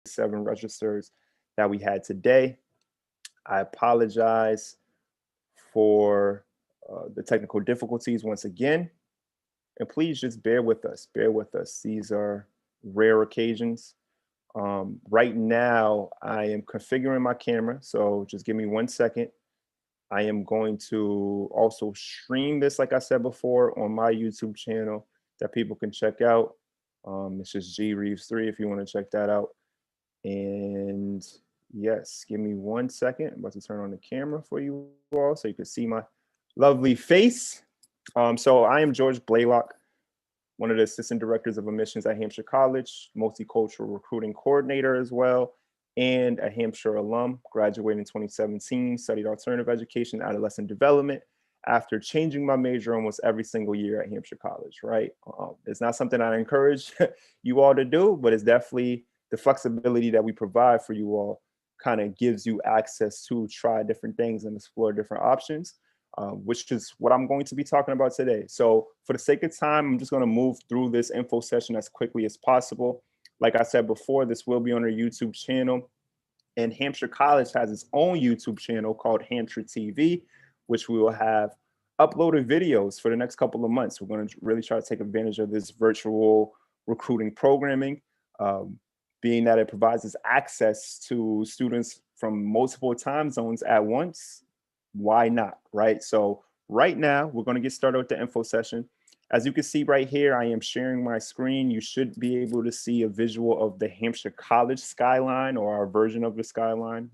7 registers that we had today. I apologize for the technical difficulties once again, and please just bear with us. Bear with us. These are rare occasions. Right now, I am configuring my camera, so just give me 1 second. I am going to also stream this, like I said before, on my YouTube channel that people can check out. It's just G Reeves 3 if you want to check that out. And yes, give me 1 second. I'm about to turn on the camera for you all so you can see my lovely face. So I am George Blalock, one of the assistant directors of admissions at Hampshire College, multicultural recruiting coordinator as well, and a Hampshire alum, graduated in 2017, studied alternative education, adolescent development, after changing my major almost every single year at Hampshire College, right? It's not something I encourage you all to do, but it's definitely the flexibility that we provide for you all kind of gives you access to try different things and explore different options, which is what I'm going to be talking about today. So for the sake of time, I'm just going to move through this info session as quickly as possible. Like I said before, this will be on our YouTube channel. And Hampshire College has its own YouTube channel called Hampshire TV, which we will have uploaded videos for the next couple of months. We're going to really try to take advantage of this virtual recruiting programming, being that it provides us access to students from multiple time zones at once. Why not, right? So right now, we're going to get started with the info session. As you can see right here, I am sharing my screen. You should be able to see a visual of the Hampshire College skyline, or our version of the skyline.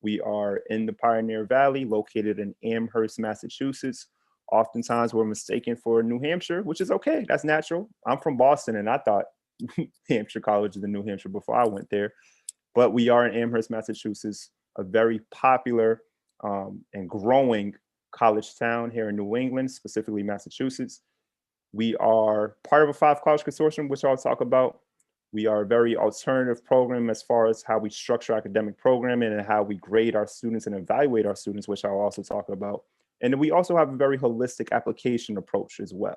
We are in the Pioneer Valley, located in Amherst, Massachusetts. Oftentimes we're mistaken for New Hampshire, which is okay. That's natural. I'm from Boston, and I thought Hampshire College is in New Hampshire before I went there. But we are in Amherst, Massachusetts, a very popular and growing college town here in New England, specifically Massachusetts. We are part of a 5 college consortium, which I'll talk about. We are a very alternative program as far as how we structure academic programming and how we grade our students and evaluate our students, which I'll also talk about. And we also have a very holistic application approach as well.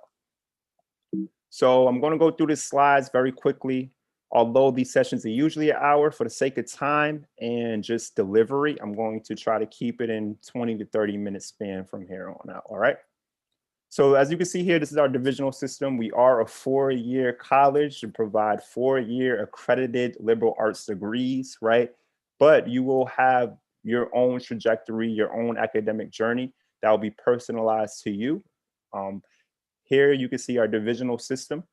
So I'm going to go through the slides very quickly. Although these sessions are usually an hour, for the sake of time and just delivery, I'm going to try to keep it in 20 to 30 minute span from here on out, all right? So as you can see here, this is our divisional system. We are a 4-year college and provide 4-year accredited liberal arts degrees, right? But you will have your own trajectory, your own academic journey that will be personalized to you. Here you can see our divisional system.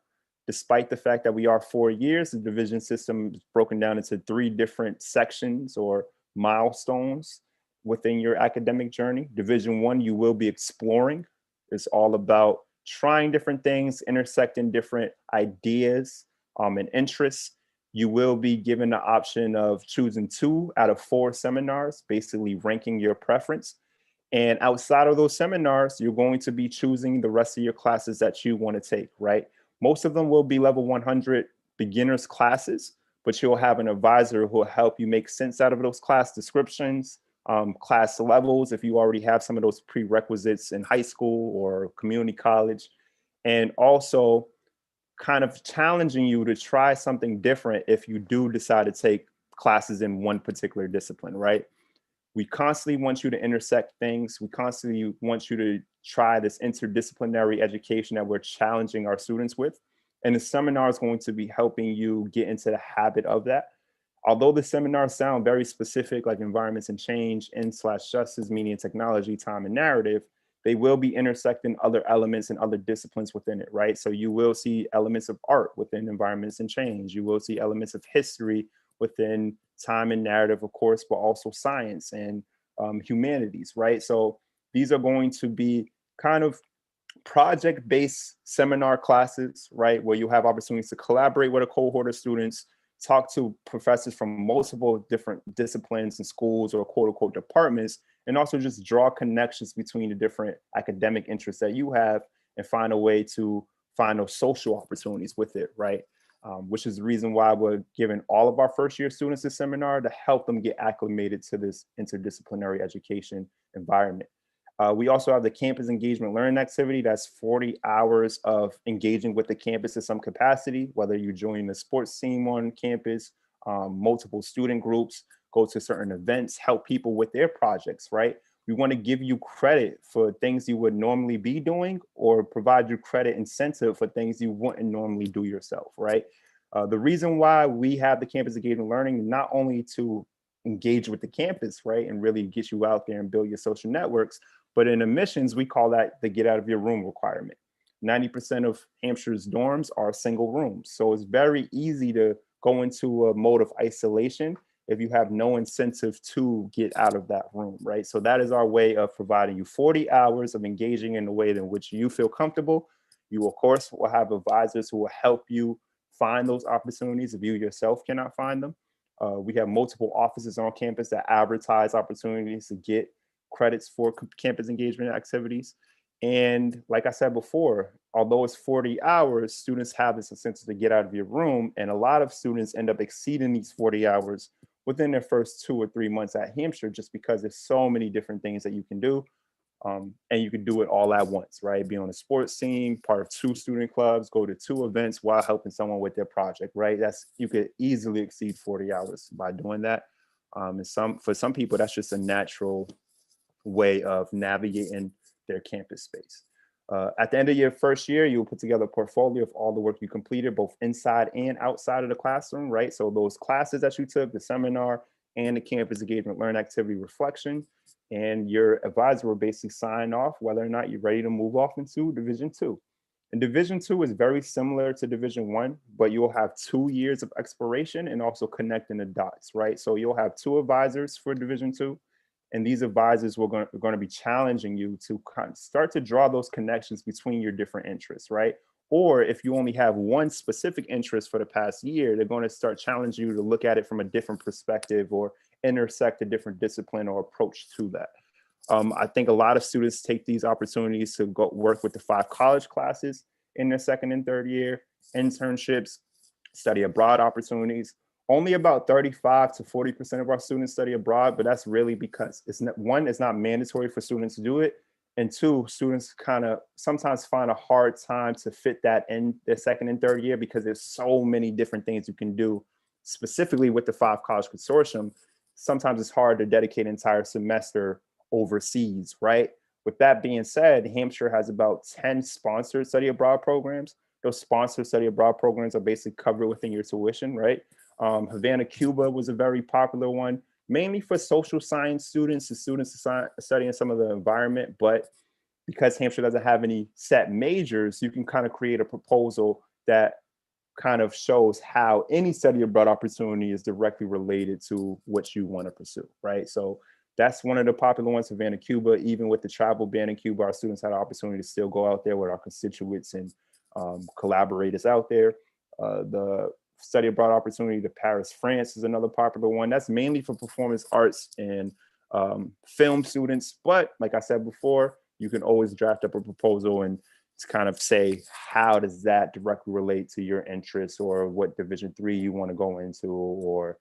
Despite the fact that we are 4 years, the division system is broken down into 3 different sections or milestones within your academic journey. Division 1, you will be exploring. It's all about trying different things, intersecting different ideas and interests. You will be given the option of choosing 2 out of 4 seminars, basically ranking your preference. And outside of those seminars, you're going to be choosing the rest of your classes that you want to take, right? Most of them will be level 100 beginners classes, but you'll have an advisor who will help you make sense out of those class descriptions, class levels, if you already have some of those prerequisites in high school or community college, and also kind of challenging you to try something different if you do decide to take classes in one particular discipline, right? We constantly want you to intersect things. We constantly want you to try this interdisciplinary education that we're challenging our students with. And the seminar is going to be helping you get into the habit of that. Although the seminars sound very specific, like environments and change, in/justice, media and technology, time and narrative, they will be intersecting other elements and other disciplines within it, right? So you will see elements of art within environments and change. You will see elements of history within time and narrative, of course, but also science and humanities, right? So these are going to be kind of project-based seminar classes, right? Where you have opportunities to collaborate with a cohort of students, talk to professors from multiple different disciplines and schools or quote unquote departments, and also just draw connections between the different academic interests that you have and find a way to find those social opportunities with it, right? Which is the reason why we're giving all of our first year students a seminar to help them get acclimated to this interdisciplinary education environment. We also have the campus engagement learning activity. That's 40 hours of engaging with the campus in some capacity, whether you join the sports team on campus, multiple student groups, go to certain events, help people with their projects, right? We want to give you credit for things you would normally be doing, or provide you credit incentive for things you wouldn't normally do yourself, right? The reason why we have the campus engagement learning, not only to engage with the campus, right, and really get you out there and build your social networks, but in admissions, we call that the get out of your room requirement. 90% of Hampshire's dorms are single rooms. So it's very easy to go into a mode of isolation if you have no incentive to get out of that room, right? So that is our way of providing you 40 hours of engaging in the way in which you feel comfortable. You, of course, will have advisors who will help you find those opportunities if you yourself cannot find them. We have multiple offices on campus that advertise opportunities to get credits for campus engagement activities. And like I said before, although it's 40 hours, students have this incentive to get out of your room. And a lot of students end up exceeding these 40 hours within their first 2 or 3 months at Hampshire, just because there's so many different things that you can do. And you can do it all at once, right? Be on a sports team, part of 2 student clubs, go to 2 events while helping someone with their project, right? You could easily exceed 40 hours by doing that. And for some people, that's just a natural way of navigating their campus space. At the end of your first year, you'll put together a portfolio of all the work you completed, both inside and outside of the classroom, right? So those classes that you took, the seminar and the campus engagement learn activity reflection, and your advisor will basically sign off whether or not you're ready to move off into Division 2. And Division 2 is very similar to Division 1, but you'll have 2 years of exploration and also connecting the dots, right? So you'll have 2 advisors for Division 2. And these advisors are going to be challenging you to start to draw those connections between your different interests, right? Or if you only have one specific interest for the past year, they're going to start challenging you to look at it from a different perspective or intersect a different discipline or approach to that. I think a lot of students take these opportunities to go work with the 5 college classes in their second and third year, internships, study abroad opportunities. Only about 35 to 40% of our students study abroad, but that's really because it's not mandatory for students to do it. And 2, students kind of sometimes find a hard time to fit that in their second and third year because there's so many different things you can do, specifically with the 5 college consortium. Sometimes it's hard to dedicate an entire semester overseas, right? With that being said, Hampshire has about 10 sponsored study abroad programs. Those sponsored study abroad programs are basically covered within your tuition, right? Havana, Cuba was a very popular one, mainly for social science students and students studying some of the environment. But because Hampshire doesn't have any set majors, you can kind of create a proposal that kind of shows how any study abroad opportunity is directly related to what you want to pursue, right? So that's one of the popular ones, Havana, Cuba. Even with the travel ban in Cuba, our students had an opportunity to still go out there with our constituents and collaborators out there. The study abroad opportunity to Paris, France is another popular one. That's mainly for performance arts and film students. But like I said before, you can always draft up a proposal and to kind of say, how does that directly relate to your interests or what Division 3 you want to go into, or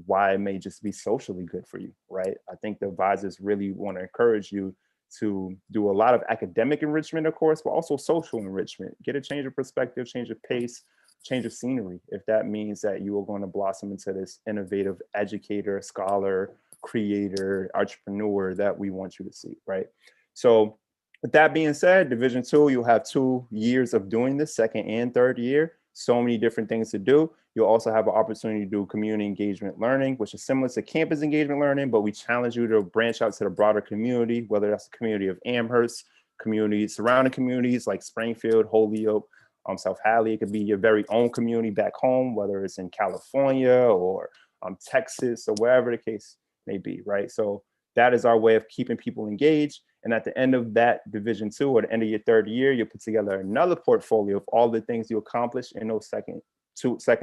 why it may just be socially good for you, right? I think the advisors really want to encourage you to do a lot of academic enrichment, of course, but also social enrichment. Get a change of perspective, change of pace, change of scenery, if that means that you are going to blossom into this innovative educator, scholar, creator, entrepreneur that we want you to see, right? So with that being said, Division 2, you'll have 2 years of doing this, second and third year. So many different things to do. You'll also have an opportunity to do community engagement learning, which is similar to campus engagement learning, but we challenge you to branch out to the broader community, whether that's the community of Amherst, communities, surrounding communities like Springfield, Holyoke, South Hadley. It could be your very own community back home, whether it's in California or Texas or wherever the case may be, right? So that is our way of keeping people engaged. And at the end of that Division 2 or the end of your third year, you put together another portfolio of all the things you accomplished in those second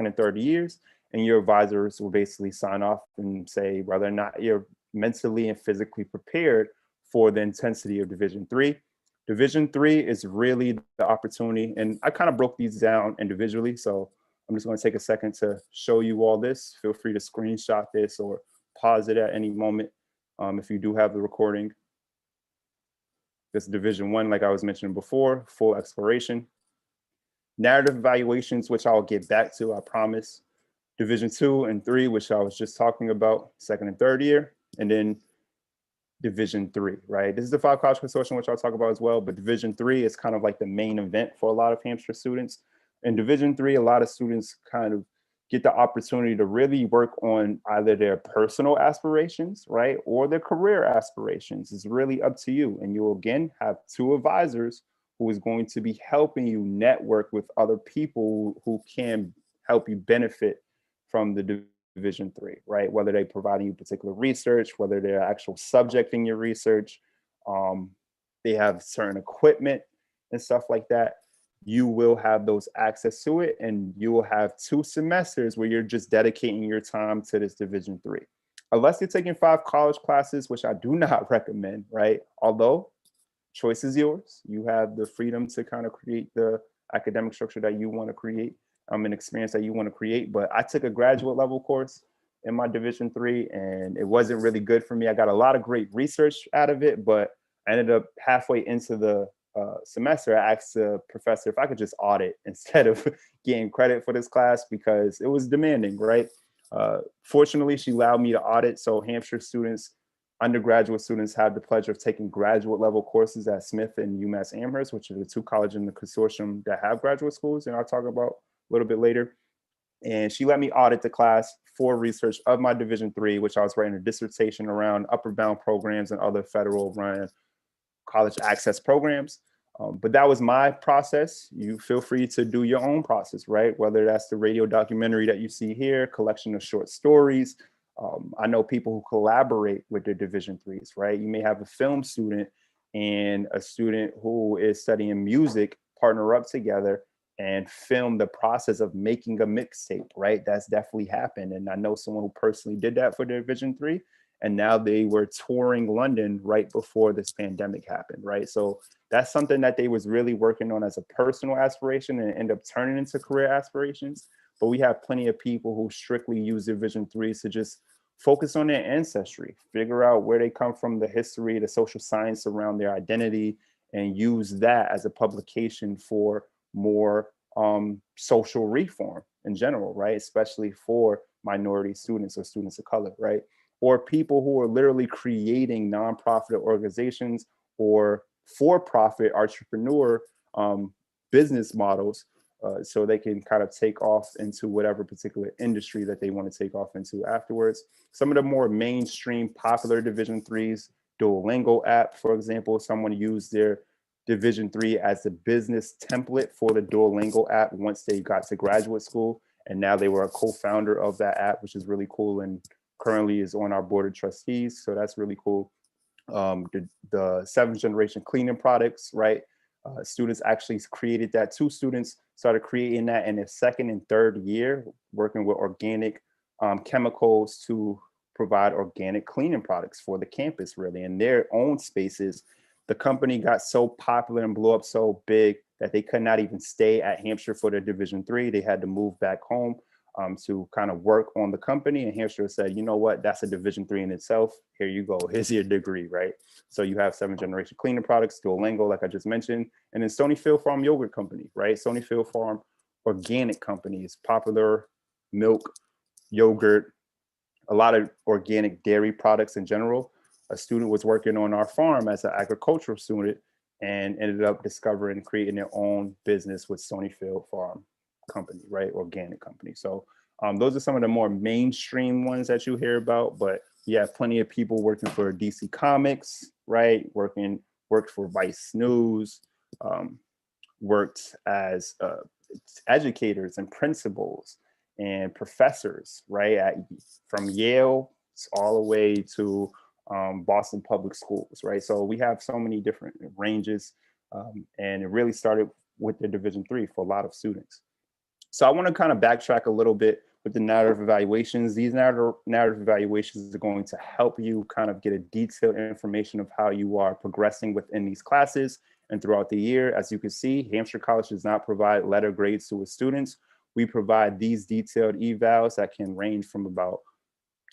and third years. And your advisors will basically sign off and say whether or not you're mentally and physically prepared for the intensity of Division 3. Division 3 is really the opportunity. And I kind of broke these down individually. So I'm just going to take a second to show you all this. Feel free to screenshot this or pause it at any moment if you do have the recording. This Division 1, like I was mentioning before, full exploration. Narrative evaluations, which I'll get back to, I promise. Division 2 and 3, which I was just talking about, second and third year, and then Division 3, right? This is the 5 college consortium, which I'll talk about as well, but Division 3 is kind of like the main event for a lot of Hampshire students. In Division 3, a lot of students kind of get the opportunity to really work on either their personal aspirations, right, or their career aspirations. It's really up to you. And you'll again have 2 advisors who is going to be helping you network with other people who can help you benefit from the Division 3, right? Whether they're providing you particular research, whether they're actual subject in your research, they have certain equipment and stuff like that. You will have those access to it, and you will have 2 semesters where you're just dedicating your time to this Division 3. Unless you're taking 5 college classes, which I do not recommend, right? Although choice is yours. You have the freedom to kind of create the academic structure that you want to create, an experience that you want to create. But I took a graduate level course in my Division 3, and it wasn't really good for me. I got a lot of great research out of it, but I ended up halfway into the semester, I asked the professor if I could just audit instead of getting credit for this class because it was demanding, right? Fortunately, she allowed me to audit. So Hampshire students, undergraduate students, have the pleasure of taking graduate level courses at Smith and UMass Amherst, which are the 2 colleges in the consortium that have graduate schools, and I'll talk about a little bit later. And she let me audit the class for research of my Division 3, which I was writing a dissertation around upper bound programs and other federal run college access programs. But that was my process. You feel free to do your own process, right? Whether that's the radio documentary that you see here, collection of short stories. I know people who collaborate with their Division 3s, right? You may have a film student and a student who is studying music partner up together and film the process of making a mixtape, right? That's definitely happened. And I know someone who personally did that for their Division 3. And now they were touring London right before this pandemic happened, right? So that's something that they was really working on as a personal aspiration and end up turning into career aspirations. But we have plenty of people who strictly use Division 3s to just focus on their ancestry, figure out where they come from, the history, the social science around their identity, and use that as a publication for more social reform in general, right? Especially for minority students or students of color, right? Or people who are literally creating nonprofit organizations or for-profit entrepreneur business models so they can kind of take off into whatever particular industry that they want to take off into afterwards. Some of the more mainstream popular Division 3s, Duolingo app, for example, someone used their Division 3 as the business template for the Duolingo app once they got to graduate school. And now they were a co-founder of that app, which is really cool, and currently is on our board of trustees. So that's really cool. The 7th generation cleaning products, right? Students actually created that. 2 students started creating that in their 2nd and 3rd year, working with organic chemicals to provide organic cleaning products for the campus, really, in their own spaces. The company got so popular and blew up so big that they could not even stay at Hampshire for their Division 3. They had to move back home to kind of work on the company. And Hampshire said, you know what, that's a Division 3 in itself. Here you go, here's your degree, right? So you have 7th generation cleaning products, Duolingo, like I just mentioned, and then Stonyfield Farm Yogurt Company, right? Stonyfield Farm Organic Company is popular milk, yogurt, a lot of organic dairy products in general. A student was working on our farm as an agricultural student and ended up discovering creating their own business with Stonyfield Farm Company, right? Organic company. So those are some of the more mainstream ones that you hear about, but you have plenty of people working for DC Comics, right? Worked for Vice News, worked as educators and principals and professors, right? From Yale all the way to Boston Public Schools, right? So we have so many different ranges, and it really started with the Division 3 for a lot of students. So I want to kind of backtrack a little bit with the narrative evaluations. These narrative evaluations are going to help you kind of get a detailed information of how you are progressing within these classes and throughout the year. As you can see, Hampshire College does not provide letter grades to its students. We provide these detailed evals that can range from about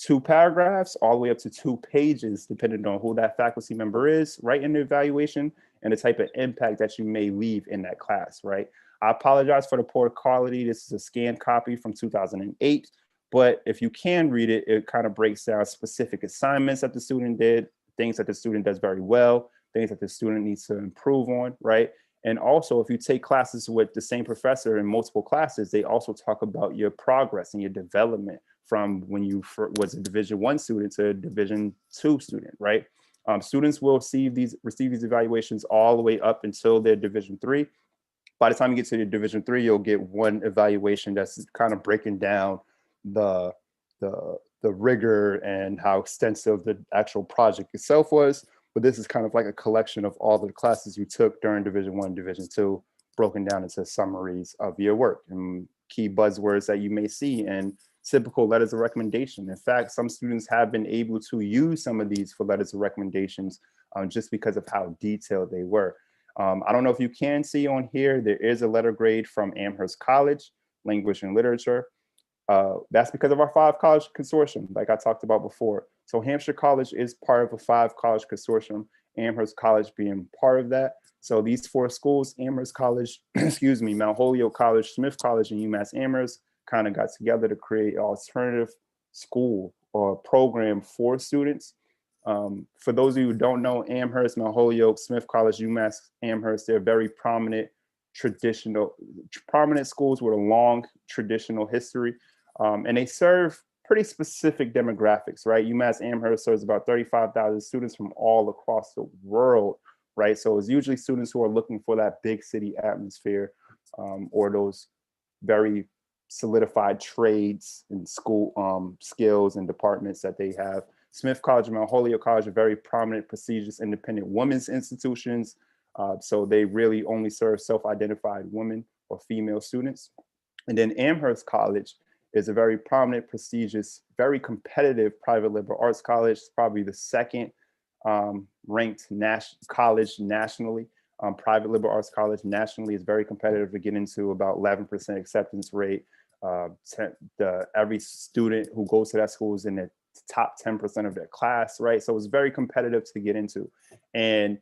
2 paragraphs all the way up to 2 pages, depending on who that faculty member is, right, in the evaluation and the type of impact that you may leave in that class, right? I apologize for the poor quality. This is a scanned copy from 2008, But if you can read it, it kind of breaks down specific assignments that the student did, things that the student does very well, things that the student needs to improve on, right? And also, if you take classes with the same professor in multiple classes, they also talk about your progress and your development from when you was a Division I student to a Division II student, right? Students will receive these evaluations all the way up until their Division III. By the time you get to your Division III, you'll get one evaluation that's kind of breaking down the the rigor and how extensive the actual project itself was. But this is kind of like a collection of all the classes you took during Division I, Division II, broken down into summaries of your work and key buzzwords that you may see and typical letters of recommendation. In fact, some students have been able to use some of these for letters of recommendations just because of how detailed they were. I don't know if you can see on here, there is a letter grade from Amherst College, Language and Literature. That's because of our 5-college consortium, like I talked about before. So Hampshire College is part of a 5-college consortium, Amherst College being part of that. So these 4 schools, Amherst College, excuse me, Mount Holyoke College, Smith College, and UMass Amherst, kind of got together to create an alternative school or program for students. For those of you who don't know, Amherst, Mount Holyoke, Smith College, UMass Amherst, they're very prominent schools with a long traditional history. And they serve pretty specific demographics, right? UMass Amherst serves about 35,000 students from all across the world, right? So it's usually students who are looking for that big city atmosphere or those very solidified trades and school skills and departments that they have. Smith College and Mount Holyoke College are very prominent, prestigious, independent women's institutions. So they really only serve self-identified women or female students. And then Amherst College is a very prominent, prestigious, very competitive private liberal arts college. It's probably the second ranked college nationally. Private liberal arts college nationally is very competitive to get into, about 11% acceptance rate. Every student who goes to that school is in the top 10% of their class, right? So it's very competitive to get into. And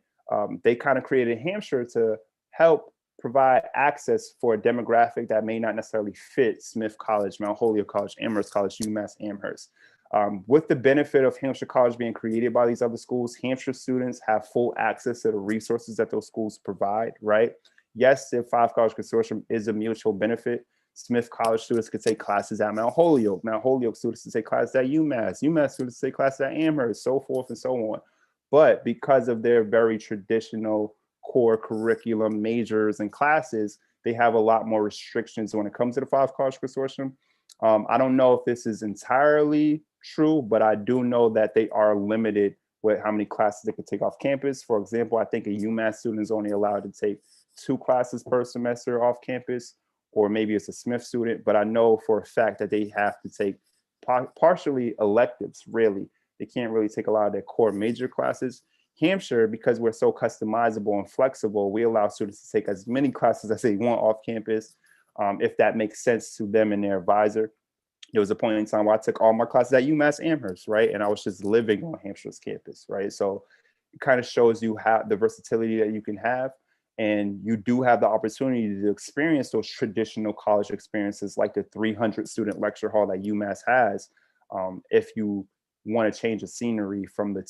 they kind of created Hampshire to help provide access for a demographic that may not necessarily fit Smith College, Mount Holyoke College, Amherst College, UMass Amherst. With the benefit of Hampshire College being created by these other schools, Hampshire students have full access to the resources that those schools provide, right? Yes, the 5-college consortium is a mutual benefit. Smith College students could take classes at Mount Holyoke. Mount Holyoke students could take classes at UMass. UMass students take classes at Amherst, so forth and so on. But because of their very traditional core curriculum majors and classes, they have a lot more restrictions when it comes to the 5-college consortium. I don't know if this is entirely true, but I do know that they are limited with how many classes they could take off campus. For example, I think a UMass student is only allowed to take 2 classes per semester off campus, or maybe it's a Smith student, but I know for a fact that they have to take partially electives, really. They can't really take a lot of their core major classes. Hampshire, because we're so customizable and flexible, we allow students to take as many classes as they want off campus, if that makes sense to them and their advisor. There was a point in time where I took all my classes at UMass Amherst, right? And I was just living on Hampshire's campus, right? So it kind of shows you how the versatility that you can have. And you do have the opportunity to experience those traditional college experiences like the 300 student lecture hall that UMass has, if you want to change the scenery from the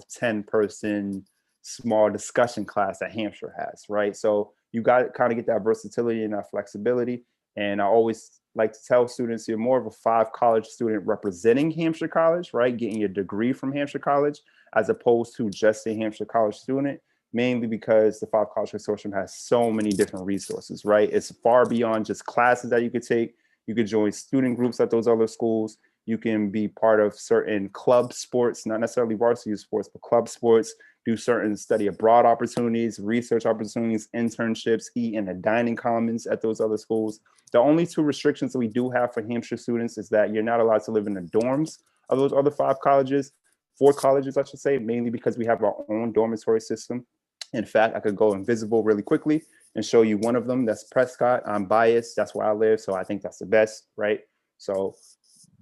10 person small discussion class that Hampshire has, right? So you got to kind of get that versatility and that flexibility. And I always like to tell students, you're more of a 5-college student representing Hampshire College, right? Getting your degree from Hampshire College, as opposed to just a Hampshire College student, mainly because the 5-college consortium has so many different resources, right? It's far beyond just classes that you could take. You could join student groups at those other schools. You can be part of certain club sports, not necessarily varsity sports, but club sports, do certain study abroad opportunities, research opportunities, internships, eat in the dining commons at those other schools. The only 2 restrictions that we do have for Hampshire students is that you're not allowed to live in the dorms of those other 4 colleges, I should say, mainly because we have our own dormitory system. In fact, I could go invisible really quickly and show you one of them. That's Prescott. I'm biased. That's where I live. So I think that's the best, right? So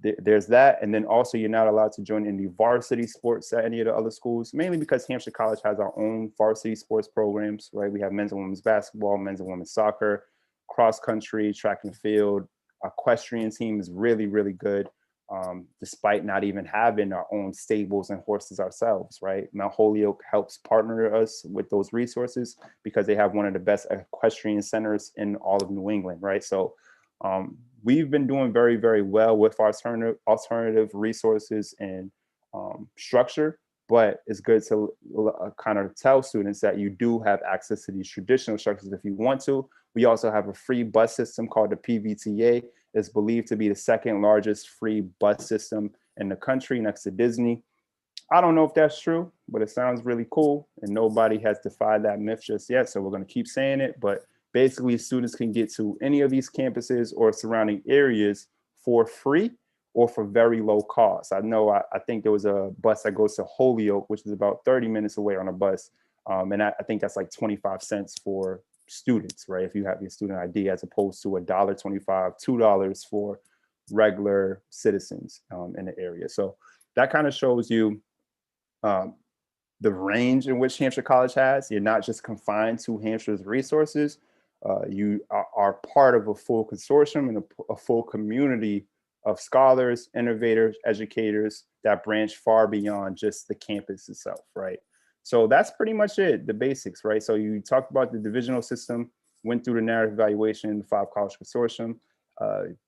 there's that. And then also you're not allowed to join any varsity sports at any of the other schools, mainly because Hampshire College has our own varsity sports programs, right? We have men's and women's basketball, men's and women's soccer, cross country, track and field, Our equestrian team is really, really good, despite not even having our own stables and horses ourselves, right? Mount Holyoke helps partner us with those resources because they have one of the best equestrian centers in all of New England, right? So we've been doing very, very well with our alternative resources and structure, but it's good to kind of tell students that you do have access to these traditional structures if you want to. We also have a free bus system called the PVTA. It's believed to be the second largest free bus system in the country next to Disney. I don't know if that's true, but it sounds really cool, and nobody has defied that myth just yet. So we're going to keep saying it, but basically students can get to any of these campuses or surrounding areas for free or for very low cost. I know, I think there was a bus that goes to Holyoke, which is about 30 minutes away on a bus. And I think that's like 25 cents for students, right? If you have your student ID, as opposed to $1.25, $2 for regular citizens in the area. So that kind of shows you the range in which Hampshire College has. You're not just confined to Hampshire's resources. You are part of a full consortium and a full community of scholars, innovators, educators that branch far beyond just the campus itself, right? So that's pretty much it, the basics, right? So you talked about the divisional system, went through the narrative evaluation, the 5-college consortium.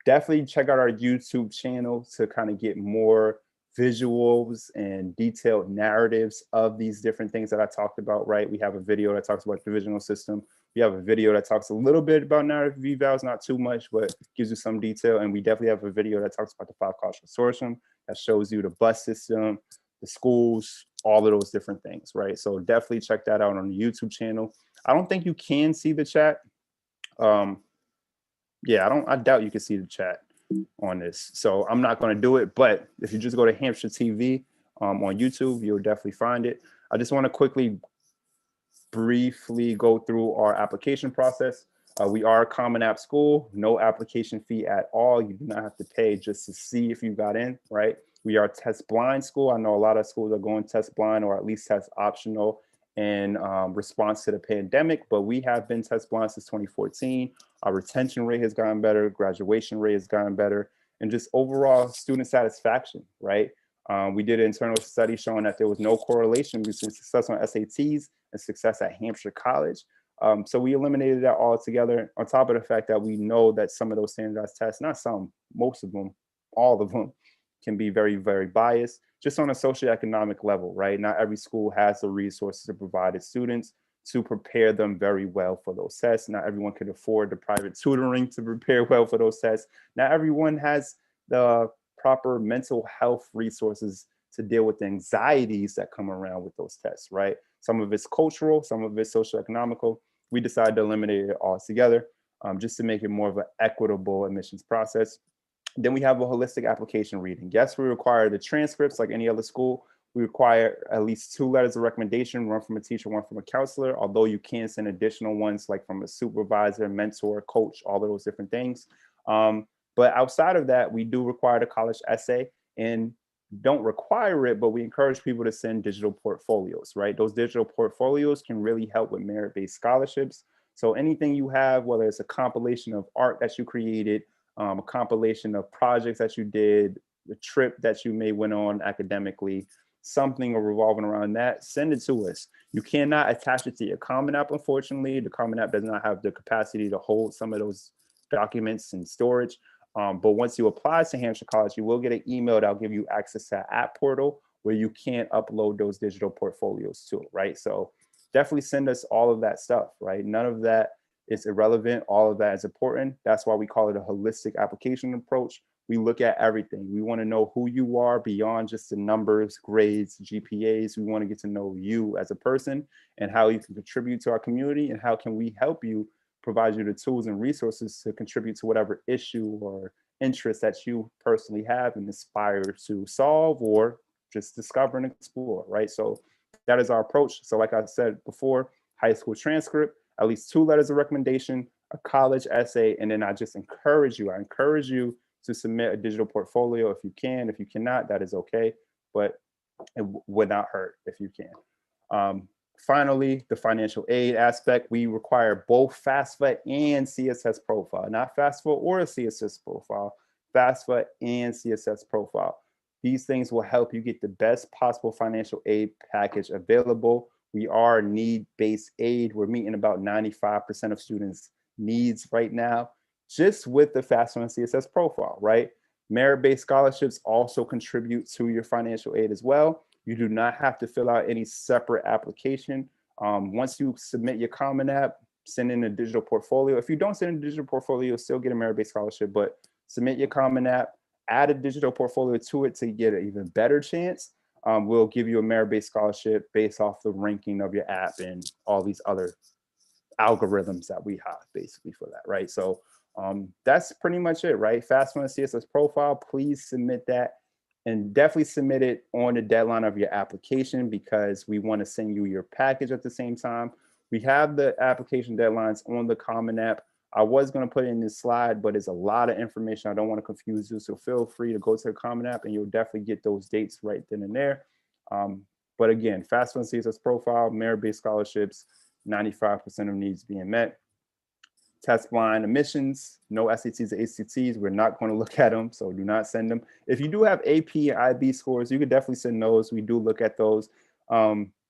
Definitely check out our YouTube channel to kind of get more visuals and detailed narratives of these different things that I talked about, right? We have a video that talks about divisional system. We have a video that talks a little bit about narrative evals, not too much, but gives you some detail. And we definitely have a video that talks about the 5-college consortium that shows you the bus system, the schools, all of those different things, right? So definitely check that out on the YouTube channel. I don't think you can see the chat. Yeah, I doubt you can see the chat on this. So I'm not going to do it, but if you just go to Hampshire TV on YouTube, you'll definitely find it. I just want to quickly, briefly go through our application process. We are a Common App school, no application fee at all. You do not have to pay just to see if you got in, right? We are a test blind school. I know a lot of schools are going test blind or at least test optional in response to the pandemic, but we have been test blind since 2014. Our retention rate has gotten better, graduation rate has gotten better, and just overall student satisfaction, right? We did an internal study showing that there was no correlation between success on SATs and success at Hampshire College. So we eliminated that altogether, on top of the fact that we know that some of those standardized tests, not some, most of them, all of them, can be very, very biased, just on a socioeconomic level, right? Not every school has the resources to provide its students to prepare them very well for those tests. Not everyone can afford the private tutoring to prepare well for those tests. Not everyone has the proper mental health resources to deal with the anxieties that come around with those tests, right? Some of it's cultural, some of it's socioeconomical. We decided to eliminate it altogether just to make it more of an equitable admissions process. Then we have a holistic application reading. Yes, we require the transcripts like any other school. We require at least 2 letters of recommendation, one from a teacher, one from a counselor, although you can send additional ones like from a supervisor, mentor, coach, all of those different things. But outside of that, we do require the college essay, and don't require it, but we encourage people to send digital portfolios, right? Those digital portfolios can really help with merit-based scholarships. So anything you have, whether it's a compilation of art that you created, a compilation of projects that you did, the trip that you may went on academically, something revolving around that, send it to us. You cannot attach it to your Common App, unfortunately. The Common App does not have the capacity to hold some of those documents in storage. But once you apply to Hampshire College, you will get an email that'll give you access to an app portal where you can upload those digital portfolios to, right? So definitely send us all of that stuff, right? None of that is irrelevant. All of that is important. That's why we call it a holistic application approach. We look at everything. We want to know who you are beyond just the numbers, grades, GPAs. We want to get to know you as a person and how you can contribute to our community, and how can we help you, provide you the tools and resources to contribute to whatever issue or interest that you personally have and aspire to solve or just discover and explore, right? So that is our approach. So like I said before, high school transcript, at least 2 letters of recommendation, a college essay, and then I encourage you to submit a digital portfolio if you can. If you cannot, that is okay, but it would not hurt if you can. Finally, the financial aid aspect, we require both FAFSA and CSS profile, not FAFSA or a CSS profile, FAFSA and CSS profile. These things will help you get the best possible financial aid package available. We are need-based aid. We're meeting about 95% of students' needs right now, just with the FAFSA and CSS profile, right? Merit-based scholarships also contribute to your financial aid as well. You do not have to fill out any separate application. Once you submit your Common App, send in a digital portfolio. If you don't send in a digital portfolio, you'll still get a merit-based scholarship, but submit your Common App, add a digital portfolio to it to get an even better chance. We'll give you a merit-based scholarship based off the ranking of your app and all these other algorithms that we have basically for that, right? So that's pretty much it, right? FAFSA and CSS profile, please submit that. And definitely submit it on the deadline of your application because we want to send you your package at the same time. We have the application deadlines on the Common App. I was going to put it in this slide, but it's a lot of information. I don't want to confuse you. So feel free to go to the Common App and you'll definitely get those dates right then and there. But again, FAFSA and CSS profile, merit-based scholarships, 95% of needs being met. Test blind admissions, no SATs or ACTs. We're not going to look at them, so do not send them. If you do have AP and IB scores, you could definitely send those. We do look at those.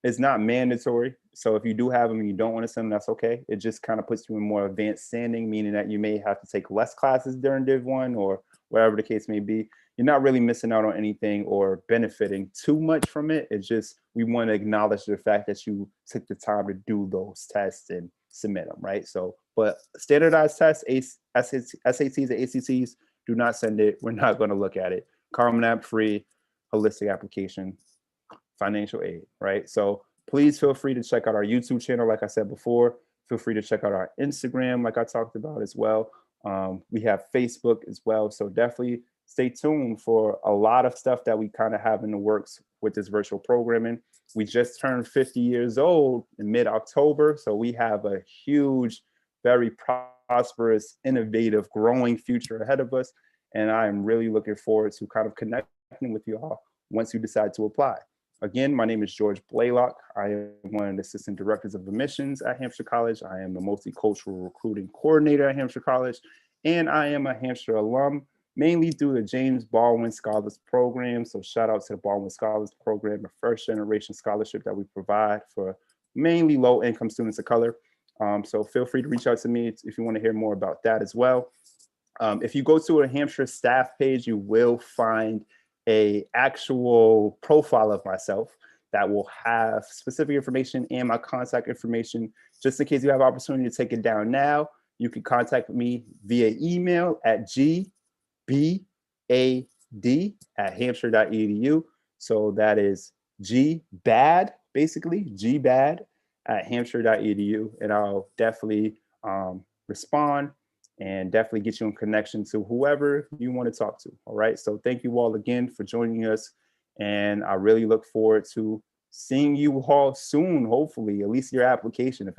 It's not mandatory, so if you do have them and you don't want to send them, that's okay. It just kind of puts you in more advanced standing, meaning that you may have to take less classes during Div 1 or whatever the case may be. You're not really missing out on anything or benefiting too much from it. It's just we want to acknowledge the fact that you took the time to do those tests and submit them, right? So, but standardized tests, SATs and ACTs, do not send it. We're not going to look at it. Common App free, holistic application, financial aid, right? So please feel free to check out our YouTube channel. Like I said before, feel free to check out our Instagram, like I talked about as well. We have Facebook as well. So definitely stay tuned for a lot of stuff that we kind of have in the works with this virtual programming. We just turned 50 years old in mid-October. So we have a huge, very prosperous, innovative, growing future ahead of us. And I am really looking forward to kind of connecting with you all once you decide to apply. Again, my name is George Blalock. I am one of the assistant directors of admissions at Hampshire College. I am the multicultural recruiting coordinator at Hampshire College, and I am a Hampshire alum, mainly through the James Baldwin Scholars Program. So shout out to the Baldwin Scholars Program, the first generation scholarship that we provide for mainly low income students of color. So feel free to reach out to me if you want to hear more about that as well. If you go to a Hampshire staff page, you will find a actual profile of myself that will have specific information and my contact information. Just in case you have opportunity to take it down now, you can contact me via email at gbad@hampshire.edu. So that is gbad, basically gbad@hampshire.edu, and I'll definitely respond and definitely get you in connection to whoever you want to talk to. All right. So thank you all again for joining us. And I really look forward to seeing you all soon, hopefully, at least your application. If